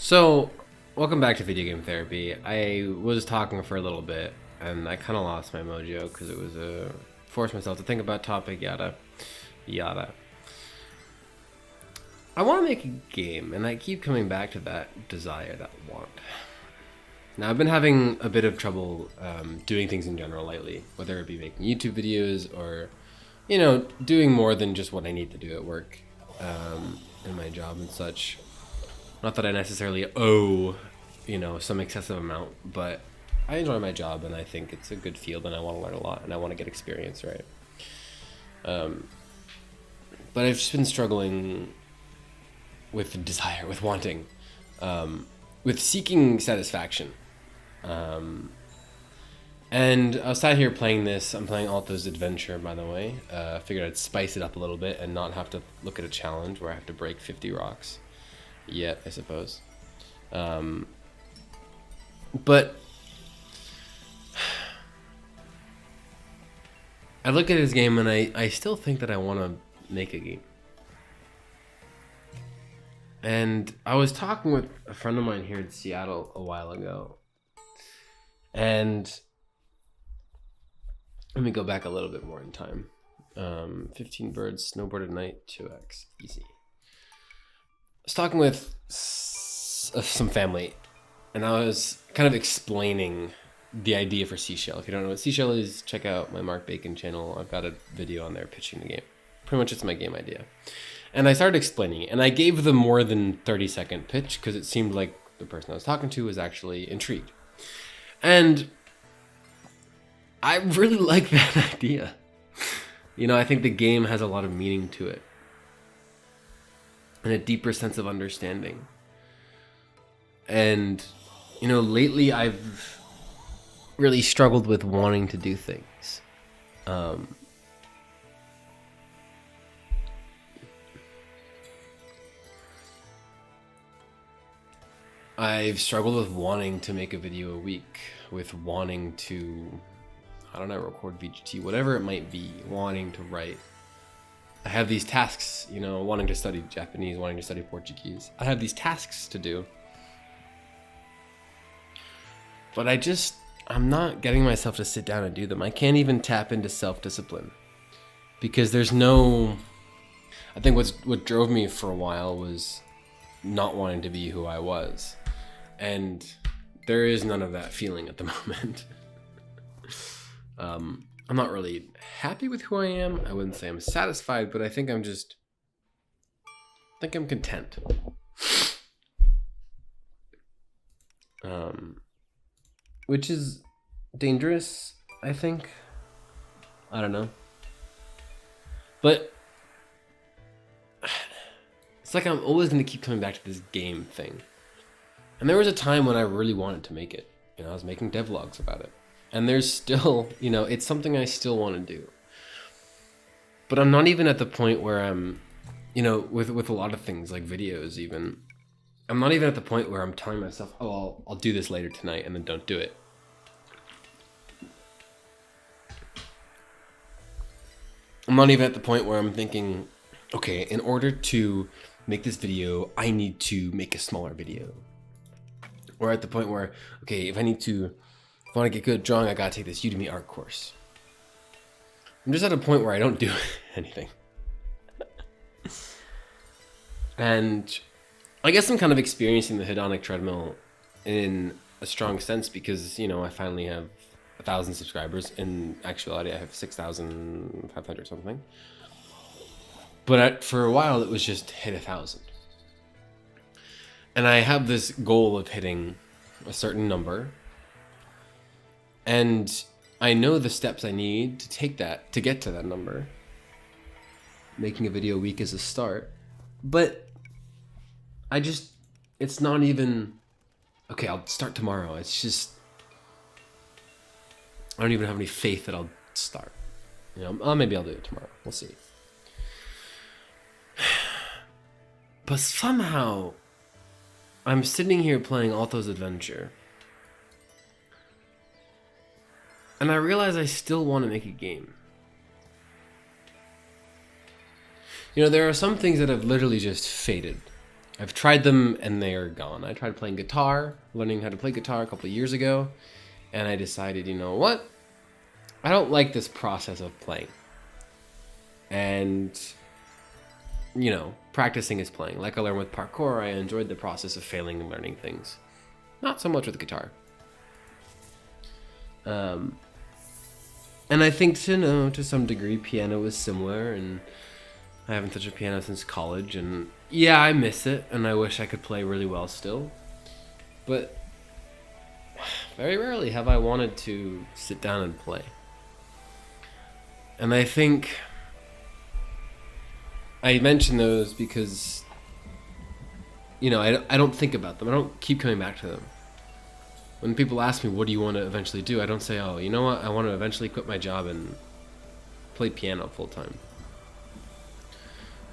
So, welcome back to Video Game Therapy. I was talking for a little bit, and I kind of lost my mojo because it was forced myself to think about topic, yada, yada. I want to make a game, and I keep coming back to that desire, that want. Now, I've been having a bit of trouble doing things in general lately, whether it be making YouTube videos or, doing more than just what I need to do at work, in my job and such. Not that I necessarily owe, some excessive amount, but I enjoy my job and I think it's a good field and I want to learn a lot and I want to get experience, right? But I've just been struggling with desire, with wanting, with seeking satisfaction. And I sat here playing this. I'm playing Alto's Adventure, by the way. I figured I'd spice it up a little bit and not have to look at a challenge where I have to break 50 rocks. Yet, I suppose. But I look at his game and I still think that I want to make a game. And I was talking with a friend of mine here in Seattle a while ago. And let me go back a little bit more in time. 15 birds, snowboard at night, 2x, easy. I was talking with some family, and I was kind of explaining the idea for Seashell. If you don't know what Seashell is, check out my Mark Bacon channel. I've got a video on there pitching the game. Pretty much it's my game idea. And I started explaining it, and I gave them more than 30-second pitch because it seemed like the person I was talking to was actually intrigued. And I really like that idea. I think the game has a lot of meaning to it. And a deeper sense of understanding. And, lately I've really struggled with wanting to do things. I've struggled with wanting to make a video a week, with wanting to, record VGT, whatever it might be, wanting to write. I have these tasks, wanting to study Japanese, wanting to study Portuguese. I have these tasks to do. But I'm not getting myself to sit down and do them. I can't even tap into self-discipline. Because there's no... I think what drove me for a while was not wanting to be who I was. And there is none of that feeling at the moment. I'm not really happy with who I am. I wouldn't say I'm satisfied, but I think I'm content. Which is dangerous, I think. I don't know. But it's like I'm always going to keep coming back to this game thing. And there was a time when I really wanted to make it. I was making devlogs about it. And there's still, it's something I still want to do. But I'm not even at the point where I'm, with a lot of things like videos even, I'm not even at the point where I'm telling myself, oh, I'll do this later tonight and then don't do it. I'm not even at the point where I'm thinking, okay, in order to make this video, I need to make a smaller video. Or at the point where, okay, if I want to get good at drawing, I gotta take this Udemy art course. I'm just at a point where I don't do anything. And I guess I'm kind of experiencing the hedonic treadmill in a strong sense because, I finally have 1,000 subscribers. In actuality, I have 6,500 something. But for a while, it was just hit 1,000. And I have this goal of hitting a certain number. And I know the steps I need to take to get to that number. Making a video a week is a start. But it's not even, okay, I'll start tomorrow. It's just, I don't even have any faith that I'll start. Maybe I'll do it tomorrow. We'll see. But somehow, I'm sitting here playing Alto's Adventure. And I realize I still want to make a game. There are some things that have literally just faded I've tried them and they are gone. I tried playing guitar, learning how to play guitar a couple of years ago, and I decided, you know what? I don't like this process of playing. And, you know, practicing is playing. Like I learned with parkour, I enjoyed the process of failing and learning things. Not so much with guitar. And I think, to some degree, piano is similar, and I haven't touched a piano since college, and yeah, I miss it, and I wish I could play really well still. But very rarely have I wanted to sit down and play. And I think I mention those because, you know, I don't think about them. I don't keep coming back to them. When people ask me, what do you want to eventually do? I don't say, oh, you know what? I want to eventually quit my job and play piano full time.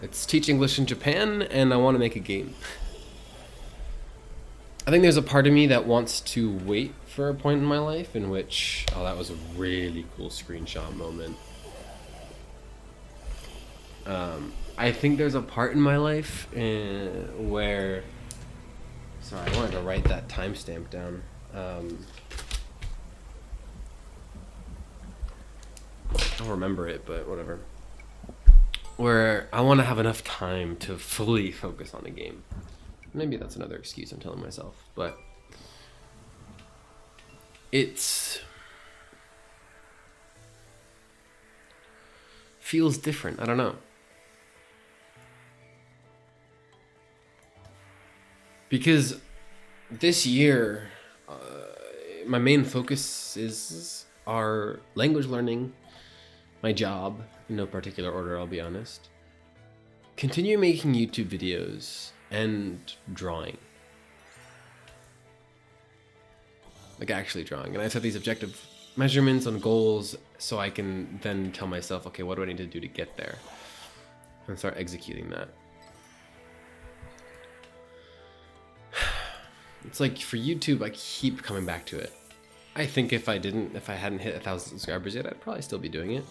It's teach English in Japan, and I want to make a game. I think there's a part of me that wants to wait for a point in my life in which, oh, that was a really cool screenshot moment. I think there's a part in my life where, sorry, I wanted to write that timestamp down. I don't remember it, but whatever. Where I want to have enough time to fully focus on a game. Maybe that's another excuse I'm telling myself, but feels different. I don't know. Because this year, my main focus are language learning, my job, in no particular order, I'll be honest, continue making YouTube videos, and drawing. Like actually drawing. And I set these objective measurements on goals so I can then tell myself, okay, what do I need to do to get there? And start executing that. It's like for YouTube, I keep coming back to it. I think if I hadn't hit 1,000 subscribers yet, I'd probably still be doing it.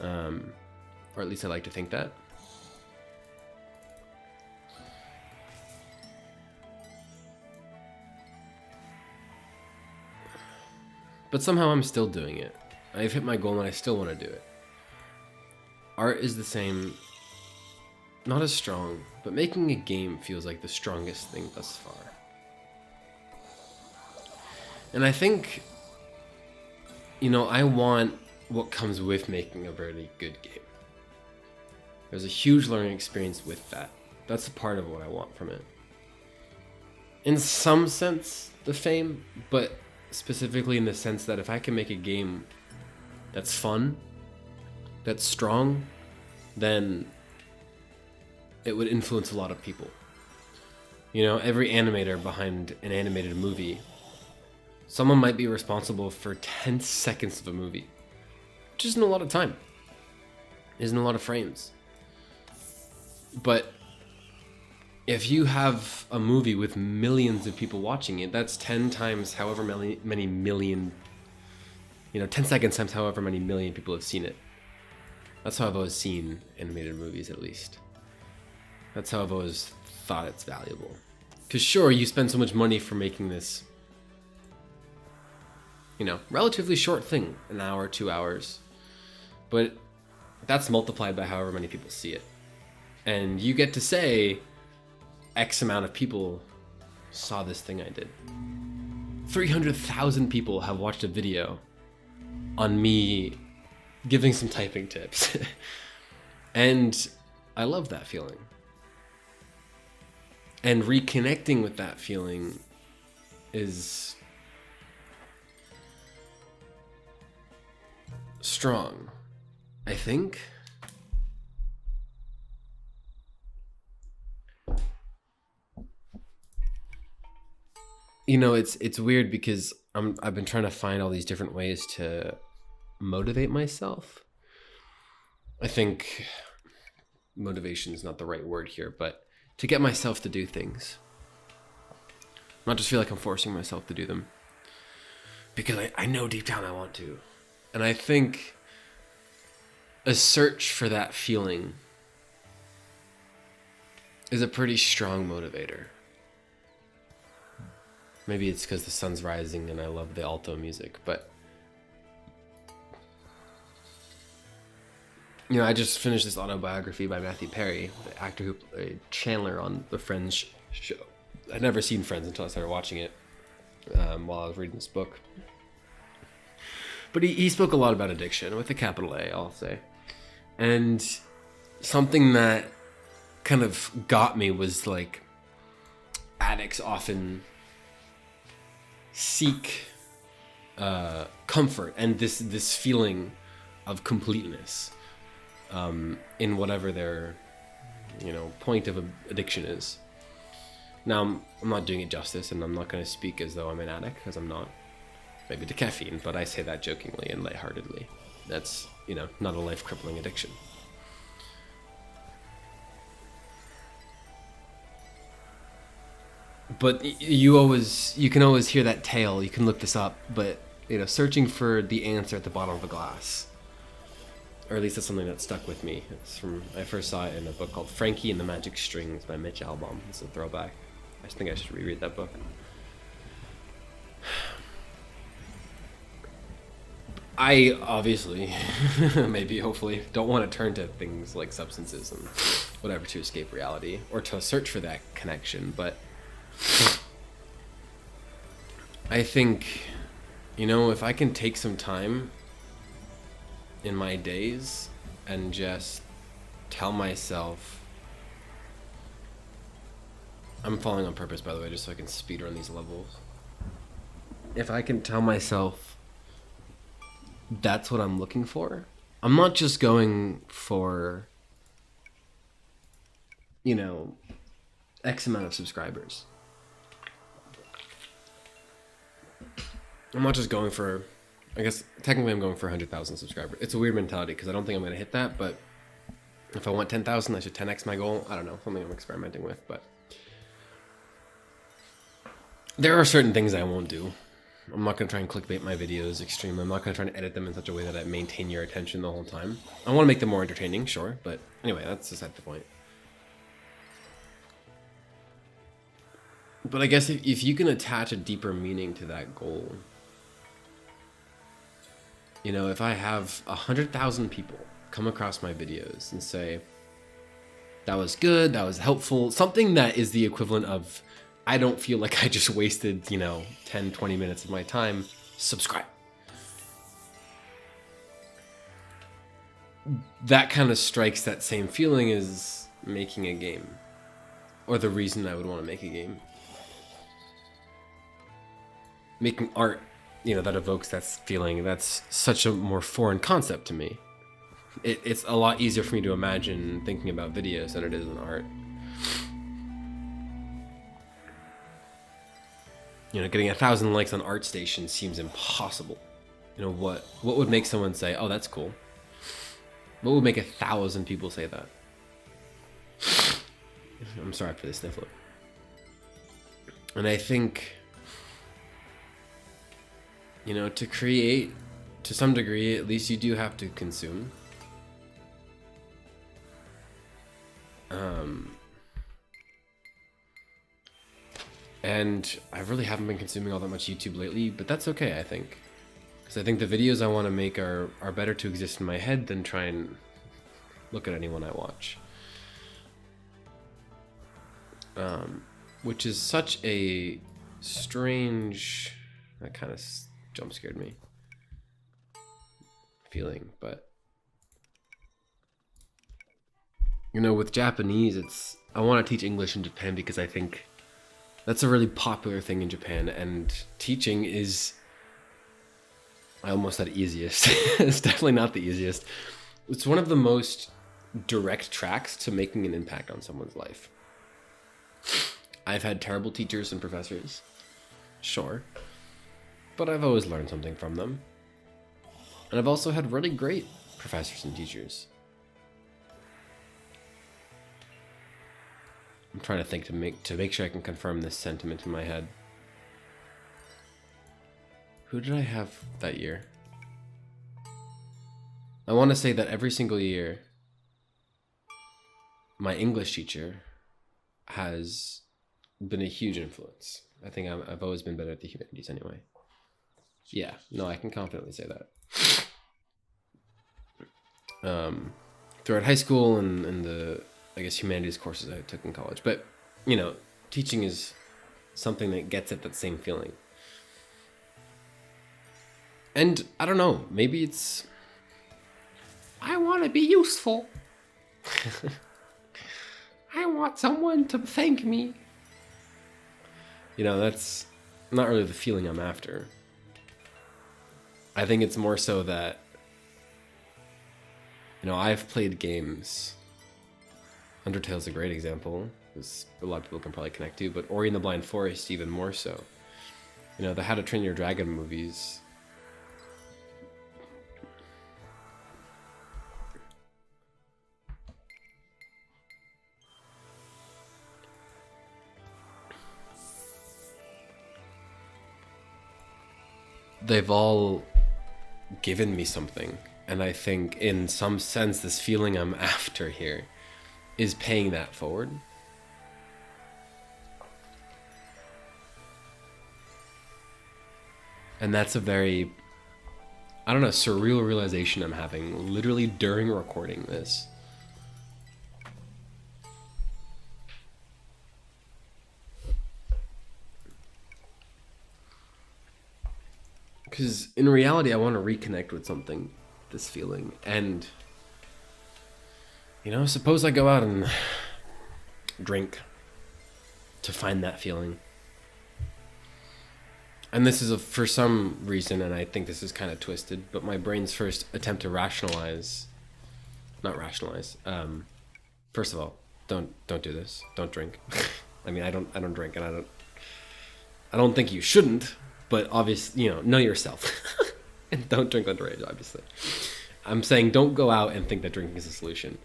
Or at least I like to think that. But somehow I'm still doing it. I've hit my goal and I still want to do it. Art is the same, not as strong, but making a game feels like the strongest thing thus far. And I think, you know, I want what comes with making a very good game. There's a huge learning experience with that. That's a part of what I want from it. In some sense, the fame, but specifically in the sense that if I can make a game that's fun, that's strong, then it would influence a lot of people. You know, every animator behind an animated movie, someone might be responsible for 10 seconds of a movie, which isn't a lot of time, isn't a lot of frames. But if you have a movie with millions of people watching it, that's 10 times however many million, 10 seconds times however many million people have seen it. That's how I've always seen animated movies, at least. That's how I've always thought it's valuable. Because sure, you spend so much money for making this, relatively short thing, an hour, 2 hours. But that's multiplied by however many people see it. And you get to say, X amount of people saw this thing I did. 300,000 people have watched a video on me giving some typing tips. And I love that feeling. And reconnecting with that feeling is strong, I think. It's weird because I've been trying to find all these different ways to motivate myself. I think motivation is not the right word here, but to get myself to do things. Not just feel like I'm forcing myself to do them. Because I know deep down I want to. And I think a search for that feeling is a pretty strong motivator. Maybe it's because the sun's rising and I love the alto music, but you know, I just finished this autobiography by Matthew Perry, the actor who played Chandler on the Friends show. I'd never seen Friends until I started watching it while I was reading this book. But he spoke a lot about addiction, with a capital A, I'll say. And something that kind of got me was like, addicts often seek comfort and this feeling of completeness in whatever their point of addiction is. Now I'm not doing it justice, and I'm not going to speak as though I'm an addict, because I'm not. Maybe to caffeine, but I say that jokingly and lightheartedly. That's not a life-crippling addiction. But you can always hear that tale. You can look this up, but searching for the answer at the bottom of a glass, or at least that's something that stuck with me. I first saw it in a book called Frankie and the Magic Strings by Mitch Albom. It's a throwback. I just think I should reread that book. I obviously, maybe hopefully, don't want to turn to things like substances and whatever to escape reality or to search for that connection, but I think, if I can take some time in my days and just tell myself, I'm falling on purpose, by the way, just so I can speed run these levels. If I can tell myself that's what I'm looking for, I'm not just going for, X amount of subscribers. I'm not just going for, I guess technically I'm going for 100,000 subscribers. It's a weird mentality because I don't think I'm going to hit that, but if I want 10,000, I should 10x my goal. I don't know, something I'm experimenting with, but there are certain things I won't do. I'm not going to try and clickbait my videos extremely. I'm not going to try and edit them in such a way that I maintain your attention the whole time. I want to make them more entertaining, sure, but anyway, that's beside the point. But I guess if you can attach a deeper meaning to that goal, if I have 100,000 people come across my videos and say, that was good, that was helpful, something that is the equivalent of, I don't feel like I just wasted, 10, 20 minutes of my time, subscribe. That kind of strikes that same feeling as making a game, or the reason I would want to make a game. Making art, that evokes that feeling. That's such a more foreign concept to me. It's a lot easier for me to imagine thinking about videos than it is in art. Getting 1,000 likes on ArtStation seems impossible. What would make someone say, oh, that's cool? What would make 1,000 people say that? I'm sorry for the sniffle. And I think, to create, to some degree, at least you do have to consume. And I really haven't been consuming all that much YouTube lately, but that's okay, I think. Because I think the videos I want to make are better to exist in my head than try and look at anyone I watch. Which is such a strange, that kind of jump scared me, feeling, but with Japanese, I want to teach English in Japan because I think that's a really popular thing in Japan, and teaching is, I almost said easiest. It's definitely not the easiest. It's one of the most direct tracks to making an impact on someone's life. I've had terrible teachers and professors, sure, but I've always learned something from them. And I've also had really great professors and teachers. I'm trying to think to make sure I can confirm this sentiment in my head. Who did I have that year? I want to say that every single year, my English teacher has been a huge influence. I think I've always been better at the humanities anyway. Yeah, no, I can confidently say that. Throughout high school and the, I guess, humanities courses I took in college. But, you know, teaching is something that gets at that same feeling. And I don't know, maybe it's, I want to be useful. I want someone to thank me. You know, that's not really the feeling I'm after. I think it's more so that, you know, I've played games. Undertale's a great example, because a lot of people can probably connect to, but Ori and the Blind Forest even more so. You know, the How to Train Your Dragon movies. They've all given me something. And I think in some sense, this feeling I'm after here is paying that forward. And that's a very, I don't know, surreal realization I'm having literally during recording this. Because in reality, I want to reconnect with something, this feeling. And, you know, suppose I go out and drink to find that feeling. And this is for some reason, and I think this is kind of twisted, but my brain's first attempt to rationalize, not rationalize. First of all, don't do this. Don't drink. I mean, I don't drink, and I don't think you shouldn't. But obviously, you know yourself. And don't drink underage, obviously. I'm saying don't go out and think that drinking is a solution.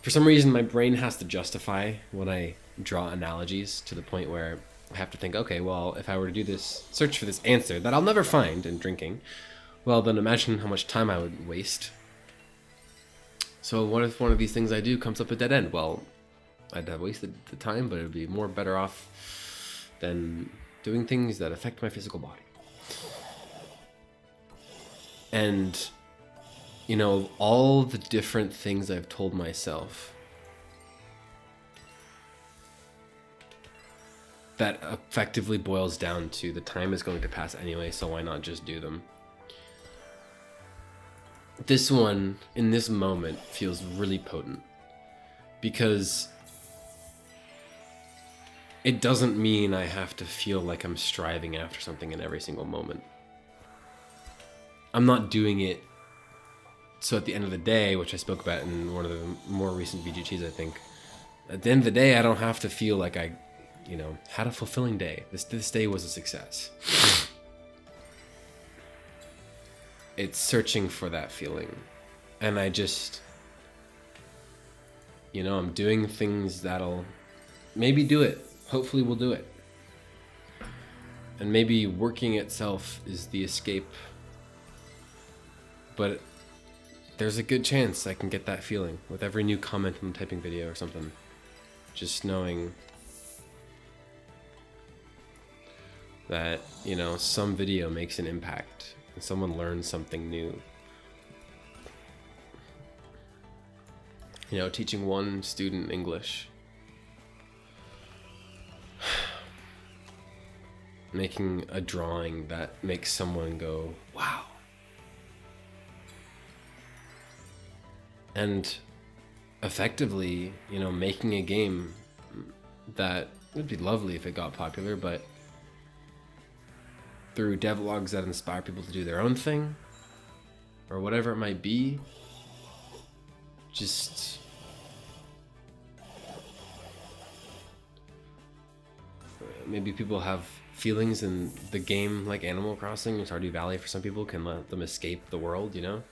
For some reason, my brain has to justify when I draw analogies to the point where I have to think, okay, well, if I were to do this, search for this answer that I'll never find in drinking, well, then imagine how much time I would waste. So what if one of these things I do comes up a dead end? Well, I'd have wasted the time, but it would be more better off than doing things that affect my physical body. And, you know, all the different things I've told myself that effectively boils down to the time is going to pass anyway, so why not just do them? This one, in this moment, feels really potent. Because it doesn't mean I have to feel like I'm striving after something in every single moment. I'm not doing it so at the end of the day, which I spoke about in one of the more recent VGTs, I think, at the end of the day, I don't have to feel like I, you know, had a fulfilling day. This day was a success. It's searching for that feeling. And I just, you know, I'm doing things that'll maybe do it. Hopefully we'll do it. And maybe working itself is the escape. But there's a good chance I can get that feeling with every new comment on the typing video or something. Just knowing that, you know, some video makes an impact and someone learns something new. You know, teaching one student English, making a drawing that makes someone go, wow. And effectively, you know, making a game that would be lovely if it got popular, but through devlogs that inspire people to do their own thing, or whatever it might be, just maybe people have feelings in the game like Animal Crossing or Stardew Valley for some people can let them escape the world, you know?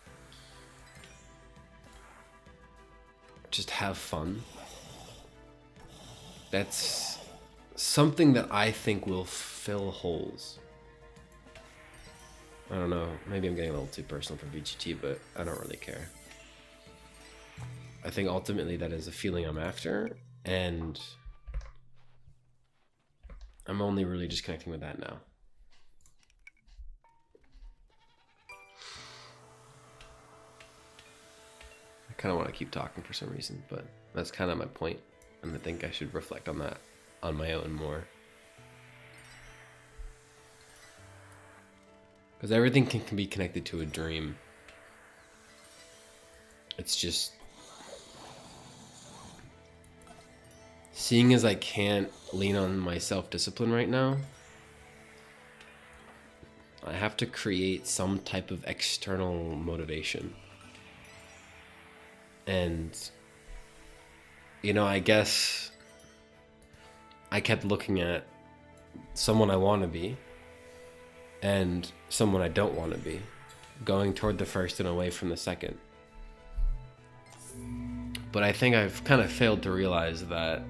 Just have fun. That's something that I think will fill holes. I don't know, maybe I'm getting a little too personal for VGT, but I don't really care. I think ultimately that is a feeling I'm after, and I'm only really just connecting with that now. I kind of want to keep talking for some reason, but that's kind of my point, and I think I should reflect on that on my own more. Because everything can be connected to a dream. It's just, seeing as I can't lean on my self-discipline right now, I have to create some type of external motivation. And, you know, I guess I kept looking at someone I want to be and someone I don't want to be, going toward the first and away from the second. But I think I've kind of failed to realize that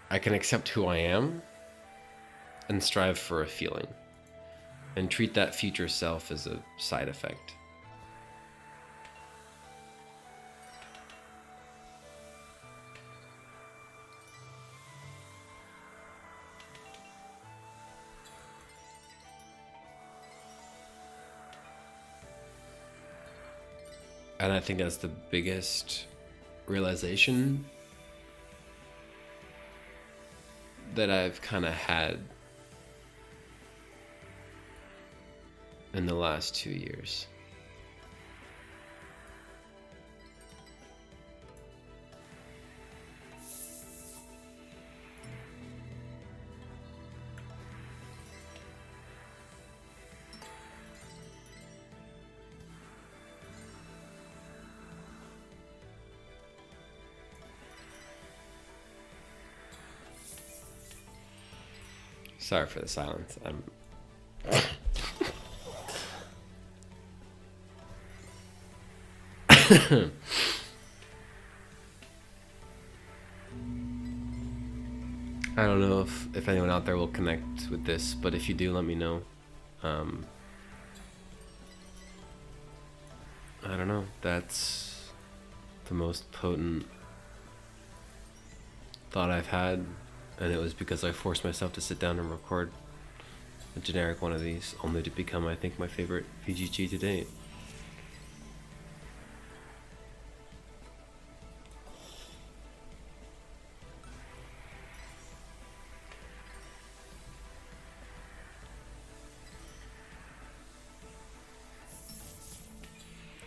I can accept who I am and strive for a feeling and treat that future self as a side effect. And I think that's the biggest realization that I've kind of had in the last 2 years. Sorry for the silence. I don't know if anyone out there will connect with this, but if you do, let me know. I don't know. That's the most potent thought I've had, and it was because I forced myself to sit down and record a generic one of these, only to become, I think, my favorite VGT to date.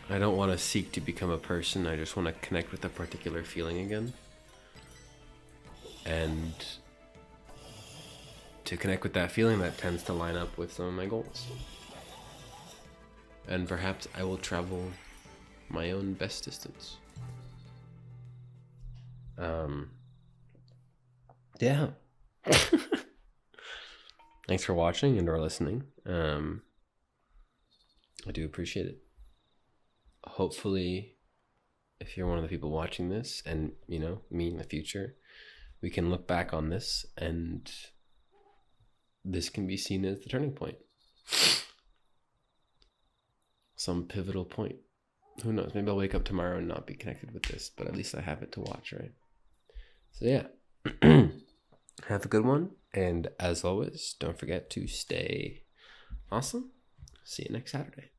I don't want to seek to become a person, I just want to connect with a particular feeling again. And to connect with that feeling, that tends to line up with some of my goals. And perhaps I will travel my own best distance. Yeah. Thanks for watching and or listening. I do appreciate it. Hopefully, if you're one of the people watching this, and you know me in the future, we can look back on this and this can be seen as the turning point, some pivotal point. Who knows, maybe I'll wake up tomorrow and not be connected with this, but at least I have it to watch, right? So yeah. Have a good one, and as always, don't forget to stay awesome. See you next Saturday.